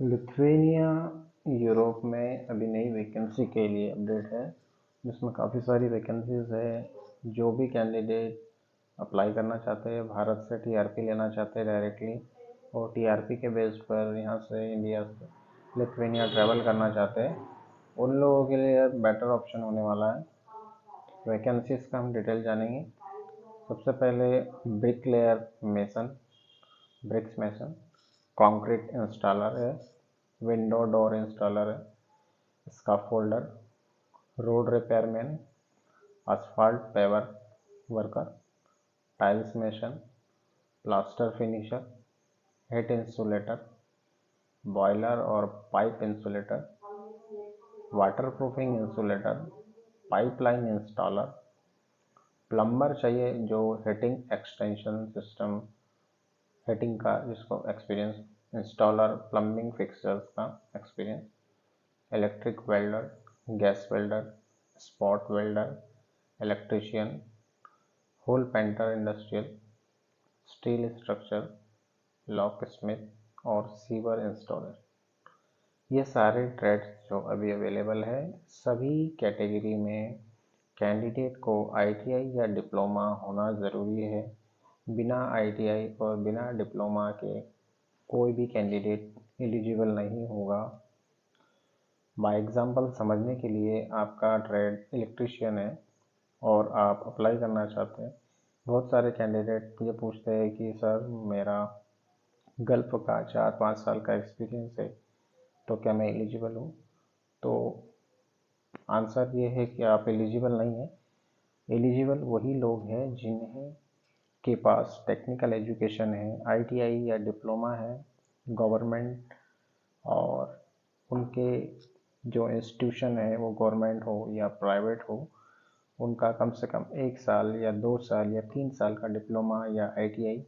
Lithuania Europe में अभी नई वैकेंसी के लिए अपडेट है, जिसमें काफ़ी सारी वैकेंसीज है। जो भी कैंडिडेट अप्लाई करना चाहते हैं, भारत से टीआरपी लेना चाहते हैं डायरेक्टली, और टीआरपी के बेस पर यहाँ से इंडिया से लिथुआनिया ट्रैवल करना चाहते हैं, उन लोगों के लिए बेटर ऑप्शन होने वाला है। वैकेंसीज का हम डिटेल जानेंगे। सबसे पहले brick layer mason, bricks mason, concrete installer है, विंडो डोर इंस्टॉलर है, scaffolder, road repairman, asphalt paver worker, tiles mason, plaster finisher, heat insulator, boiler और pipe insulator, waterproofing insulator, pipeline installer, plumber चाहिए जो heating extension system, heating का जिसको experience, installer plumbing fixtures का experience, electric welder, gas welder, spot welder, electrician, whole painter industrial, steel structure, locksmith और sewer installer. ये सारे trades जो अभी अवेलेबल है, सभी कैटेगरी में कैंडिडेट को आईटीआई या डिप्लोमा होना ज़रूरी है। बिना आईटीआई और बिना डिप्लोमा के कोई भी कैंडिडेट एलिजिबल नहीं होगा। बाय एग्जांपल समझने के लिए, आपका ट्रेड इलेक्ट्रिशियन है और आप अप्लाई करना चाहते हैं। बहुत सारे कैंडिडेट ये पूछते हैं कि सर मेरा गल्फ का 4-5 साल का एक्सपीरियंस है, तो क्या मैं एलिजिबल हूँ? तो आंसर ये है कि आप एलिजिबल नहीं हैं। एलिजिबल वही लोग हैं जिन्हें के पास टेक्निकल एजुकेशन है, आईटीआई या डिप्लोमा है, गवर्नमेंट, और उनके जो इंस्टीट्यूशन है वो गवर्नमेंट हो या प्राइवेट हो, उनका कम से कम 1 साल या 2 साल या 3 साल का डिप्लोमा या आईटीआई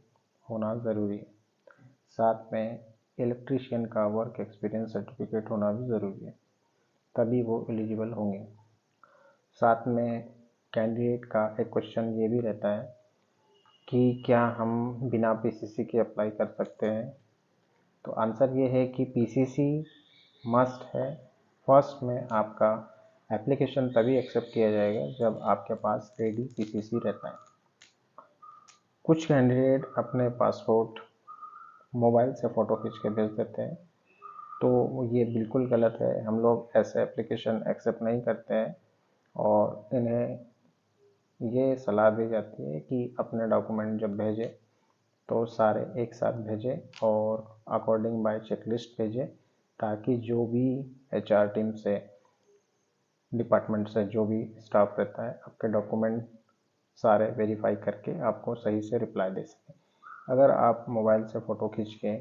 होना ज़रूरी है। साथ में इलेक्ट्रीशियन का वर्क एक्सपीरियंस सर्टिफिकेट होना भी ज़रूरी है, तभी वो एलिजिबल होंगे। साथ में कैंडिडेट का एक क्वेश्चन ये भी रहता है कि क्या हम बिना पीसीसी के अप्लाई कर सकते हैं? तो आंसर ये है कि पीसीसी मस्ट है। फर्स्ट में आपका एप्लीकेशन तभी एक्सेप्ट किया जाएगा जब आपके पास रेडी पीसीसी रहता है। कुछ कैंडिडेट अपने पासपोर्ट मोबाइल से फ़ोटो खींच के भेज देते हैं, तो ये बिल्कुल गलत है। हम लोग ऐसे एप्लीकेशन एक्सेप्ट नहीं करते हैं और इन्हें ये सलाह दी जाती है कि अपने डॉक्यूमेंट जब भेजें तो सारे एक साथ भेजें और अकॉर्डिंग बाय चेकलिस्ट भेजें, ताकि जो भी एचआर टीम से, डिपार्टमेंट से जो भी स्टाफ रहता है, आपके डॉक्यूमेंट सारे वेरीफाई करके आपको सही से रिप्लाई दे सकें। अगर आप मोबाइल से फ़ोटो खींच के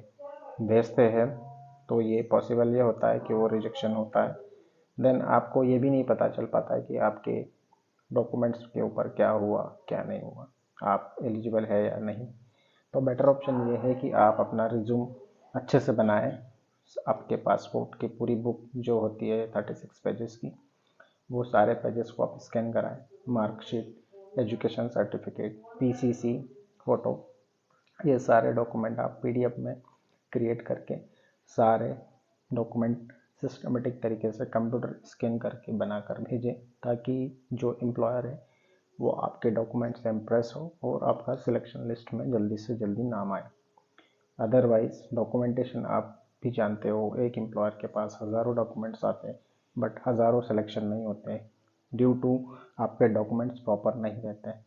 भेजते हैं तो ये पॉसिबल ये होता है कि वो रिजेक्शन होता है। देन आपको ये भी नहीं पता चल पाता है कि आपके डॉक्यूमेंट्स के ऊपर क्या हुआ क्या नहीं हुआ, आप एलिजिबल है या नहीं। तो बेटर ऑप्शन ये है कि आप अपना रिज्यूम अच्छे से बनाएं। आपके पासपोर्ट की पूरी बुक जो होती है 36 पेजेस की, वो सारे पेजेस को आप स्कैन कराएं। Marksheet, education certificate, PCC, photo, ये सारे डॉक्यूमेंट आप पीडीएफ में क्रिएट करके सारे डॉक्यूमेंट सिस्टमेटिक तरीके से कंप्यूटर स्कैन करके बनाकर भेजें, ताकि जो एम्प्लॉयर है वो आपके डॉक्यूमेंट से इम्प्रेस हो और आपका सिलेक्शन लिस्ट में जल्दी से जल्दी नाम आए। अदरवाइज डॉक्यूमेंटेशन आप भी जानते हो, एक एम्प्लॉयर के पास हज़ारों डॉक्यूमेंट्स आते हैं बट हज़ारों सिलेक्शन नहीं होते हैं, ड्यू टू आपके डॉक्यूमेंट्स प्रॉपर नहीं रहते हैं।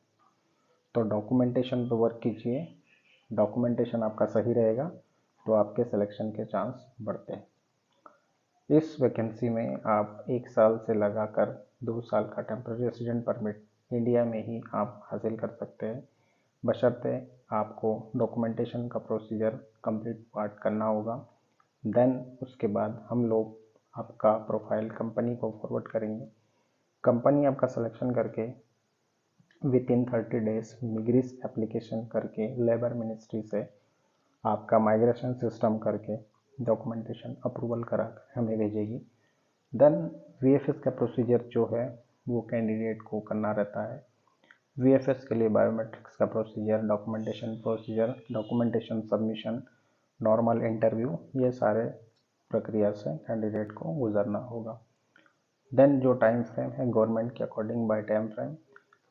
तो डॉक्यूमेंटेशन पर वर्क कीजिए। डॉक्यूमेंटेशन आपका सही रहेगा तो आपके सिलेक्शन के चांस बढ़ते हैं। इस वैकेंसी में आप 1 साल से लगाकर 2 साल का टेम्पररी रेसिडेंट परमिट इंडिया में ही आप हासिल कर सकते हैं, बशर्ते आपको डॉक्यूमेंटेशन का प्रोसीजर कंप्लीट पार्ट करना होगा। देन उसके बाद हम लोग आपका प्रोफाइल कंपनी को फॉरवर्ड करेंगे। कंपनी आपका सिलेक्शन करके विद इन 30 डेज मिग्रिस एप्लीकेशन करके लेबर मिनिस्ट्री से आपका माइग्रेशन सिस्टम करके डॉक्यूमेंटेशन अप्रूवल करा कर हमें भेजेगी। देन वीएफएस का प्रोसीजर जो है वो कैंडिडेट को करना रहता है। वीएफएस के लिए बायोमेट्रिक्स का procedure, documentation procedure, documentation submission, normal interview, ये सारे प्रक्रिया से कैंडिडेट को गुजरना होगा। देन जो टाइम फ्रेम है गवर्नमेंट के अकॉर्डिंग बाय टाइम फ्रेम,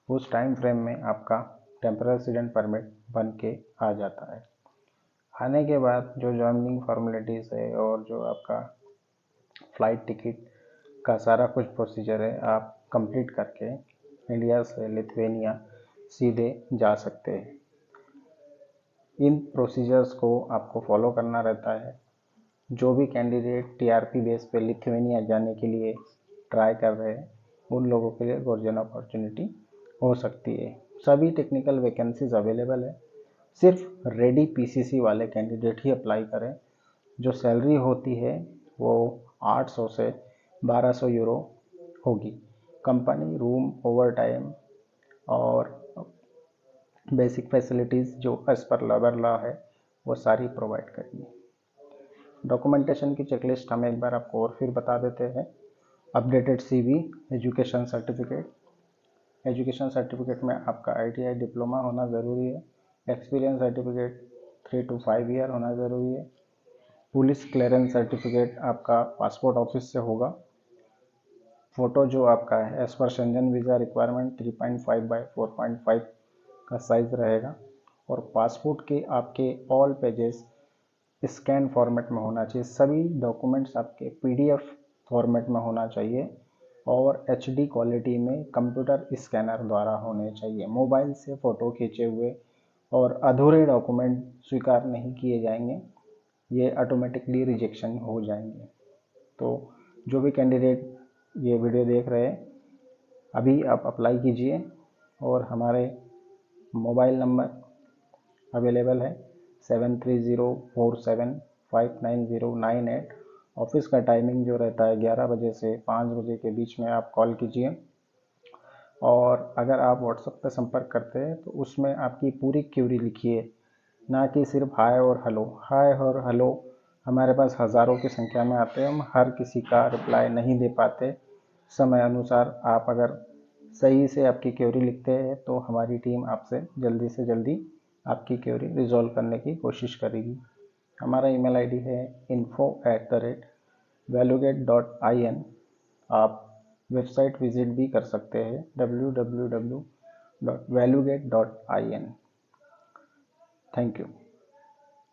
उस टाइम फ्रेम में आपका टेम्पररी रेजिडेंट परमिट बन के आ जाता है। आने के बाद जो ज्वाइनिंग फॉर्मेलिटीज़ है और जो आपका फ़्लाइट टिकट का सारा कुछ प्रोसीजर है आप कंप्लीट करके इंडिया से लिथुआनिया सीधे जा सकते हैं। इन प्रोसीजर्स को आपको फॉलो करना रहता है। जो भी कैंडिडेट टीआरपी बेस पे लिथुआनिया जाने के लिए ट्राई कर रहे हैं उन लोगों के लिए गोल्डन अपॉर्चुनिटी हो सकती है। सभी टेक्निकल वैकेंसीज अवेलेबल है, सिर्फ रेडी पीसीसी वाले कैंडिडेट ही अप्लाई करें। जो सैलरी होती है वो 800 से 1200 यूरो होगी। कंपनी रूम, ओवर टाइम और बेसिक फैसिलिटीज़ जो एज पर लेबर लॉ है वो सारी प्रोवाइड करेंगे। डॉक्यूमेंटेशन की चेकलिस्ट हम एक बार आपको और फिर बता देते हैं। Updated CV, education certificate. Education certificate में आपका आईटीआई डिप्लोमा होना ज़रूरी है। एक्सपीरियंस सर्टिफिकेट 3 to 5 ईयर होना ज़रूरी है। पुलिस क्लियरेंस सर्टिफिकेट आपका पासपोर्ट ऑफिस से होगा। फ़ोटो जो आपका है as per Shenzhen visa requirement 3.5 by 4.5 का साइज़ रहेगा। और पासपोर्ट के आपके ऑल पेजेस स्कैन फॉर्मेट में होना चाहिए। सभी डॉक्यूमेंट्स आपके पीडीएफ फॉर्मेट में होना चाहिए और एचडी क्वालिटी में कंप्यूटर स्कैनर द्वारा होने चाहिए। मोबाइल से फ़ोटो खींचे हुए और अधूरे डॉक्यूमेंट स्वीकार नहीं किए जाएंगे, ये ऑटोमेटिकली रिजेक्शन हो जाएंगे। तो जो भी कैंडिडेट ये वीडियो देख रहे हैं अभी आप अप्लाई कीजिए और हमारे मोबाइल नंबर अवेलेबल है 7304759098। ऑफिस का टाइमिंग जो रहता है 11 बजे से 5 बजे के बीच में आप कॉल कीजिए। और अगर आप व्हाट्सएप पर संपर्क करते हैं तो उसमें आपकी पूरी क्यूरी लिखिए, ना कि सिर्फ हाय और हेलो। हाय और हेलो हमारे पास हज़ारों की संख्या में आते हैं, हम हर किसी का रिप्लाई नहीं दे पाते। समय अनुसार आप अगर सही से आपकी क्वेरी लिखते हैं तो हमारी टीम आपसे जल्दी से जल्दी आपकी क्वेरी रिजॉल्व करने की कोशिश करेगी। हमारा ईमेल आईडी है info@valuegate.in। आप वेबसाइट विजिट भी कर सकते हैं www.valuegate.in। Thank you.